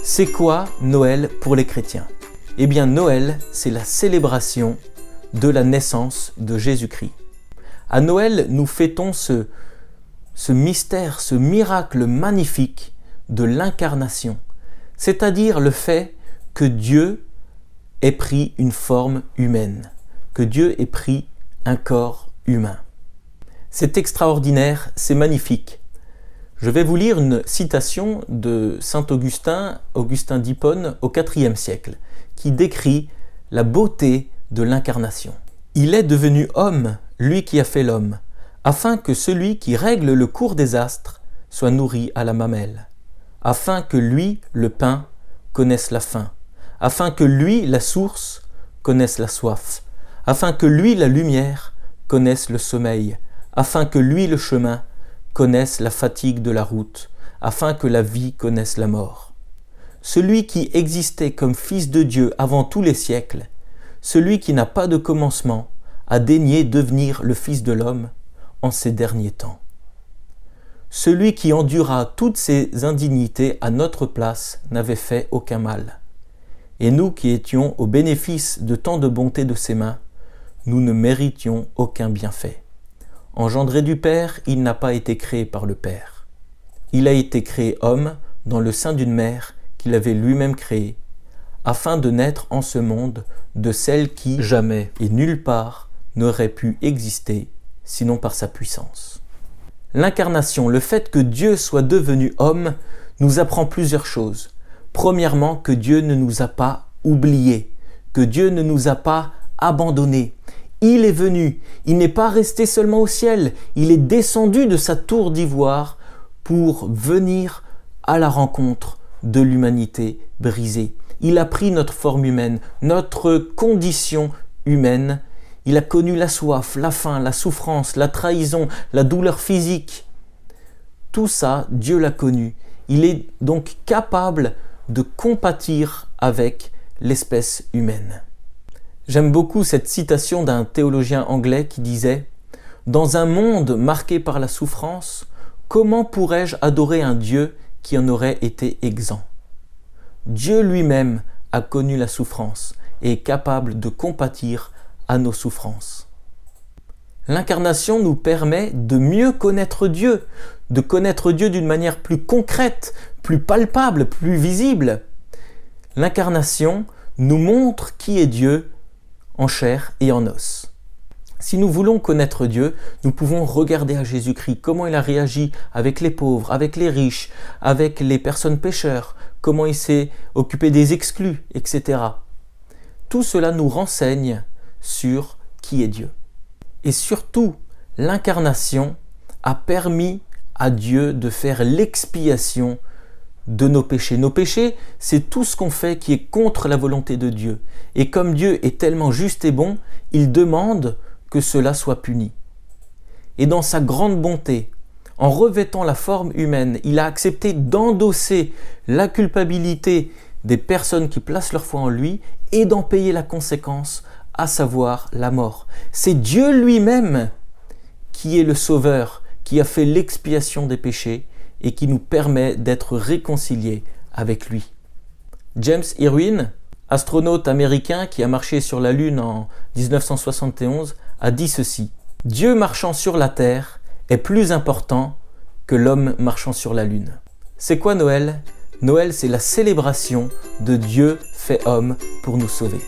C'est quoi Noël pour les chrétiens? Eh bien Noël, c'est la célébration de la naissance de Jésus-Christ. À Noël, nous fêtons ce mystère, ce miracle magnifique de l'incarnation, c'est-à-dire le fait que Dieu ait pris une forme humaine, que Dieu ait pris un corps humain. C'est extraordinaire, c'est magnifique. Je vais vous lire une citation de saint Augustin, Augustin d'Hippone, au IVe siècle, qui décrit la beauté de l'incarnation. « Il est devenu homme, lui qui a fait l'homme, afin que celui qui règle le cours des astres soit nourri à la mamelle, afin que lui, le pain, connaisse la faim, afin que lui, la source, connaisse la soif, afin que lui, la lumière, connaisse le sommeil, afin que lui, le chemin, connaisse la fatigue de la route, afin que la vie connaisse la mort. Celui qui existait comme Fils de Dieu avant tous les siècles, celui qui n'a pas de commencement, a daigné devenir le Fils de l'homme en ces derniers temps. Celui qui endura toutes ces indignités à notre place n'avait fait aucun mal. Et nous qui étions au bénéfice de tant de bonté de ses mains, nous ne méritions aucun bienfait. Engendré du Père, il n'a pas été créé par le Père. Il a été créé homme dans le sein d'une mère qu'il avait lui-même créée, afin de naître en ce monde de celle qui, jamais et nulle part, n'aurait pu exister, sinon par sa puissance. L'incarnation, le fait que Dieu soit devenu homme, nous apprend plusieurs choses. Premièrement, que Dieu ne nous a pas oubliés, que Dieu ne nous a pas abandonnés. Il est venu, il n'est pas resté seulement au ciel, il est descendu de sa tour d'ivoire pour venir à la rencontre de l'humanité brisée. Il a pris notre forme humaine, notre condition humaine. Il a connu la soif, la faim, la souffrance, la trahison, la douleur physique. Tout ça, Dieu l'a connu. Il est donc capable de compatir avec l'espèce humaine. J'aime beaucoup cette citation d'un théologien anglais qui disait « Dans un monde marqué par la souffrance, comment pourrais-je adorer un Dieu qui en aurait été exempt ?» Dieu lui-même a connu la souffrance et est capable de compatir à nos souffrances. L'incarnation nous permet de mieux connaître Dieu, de connaître Dieu d'une manière plus concrète, plus palpable, plus visible. L'incarnation nous montre qui est Dieu en chair et en os. Si nous voulons connaître Dieu, nous pouvons regarder à Jésus-Christ, comment il a réagi avec les pauvres, avec les riches, avec les personnes pécheurs, comment il s'est occupé des exclus, etc. Tout cela nous renseigne sur qui est Dieu. Et surtout, l'incarnation a permis à Dieu de faire l'expiation de nos péchés. Nos péchés, c'est tout ce qu'on fait qui est contre la volonté de Dieu. Et comme Dieu est tellement juste et bon, il demande que cela soit puni. Et dans sa grande bonté, en revêtant la forme humaine, il a accepté d'endosser la culpabilité des personnes qui placent leur foi en lui et d'en payer la conséquence, à savoir la mort. C'est Dieu lui-même qui est le Sauveur, qui a fait l'expiation des péchés et qui nous permet d'être réconciliés avec lui. James Irwin, astronaute américain qui a marché sur la Lune en 1971, a dit ceci: « Dieu marchant sur la terre est plus important que l'homme marchant sur la Lune. » C'est quoi Noël? Noël, c'est la célébration de Dieu fait homme pour nous sauver.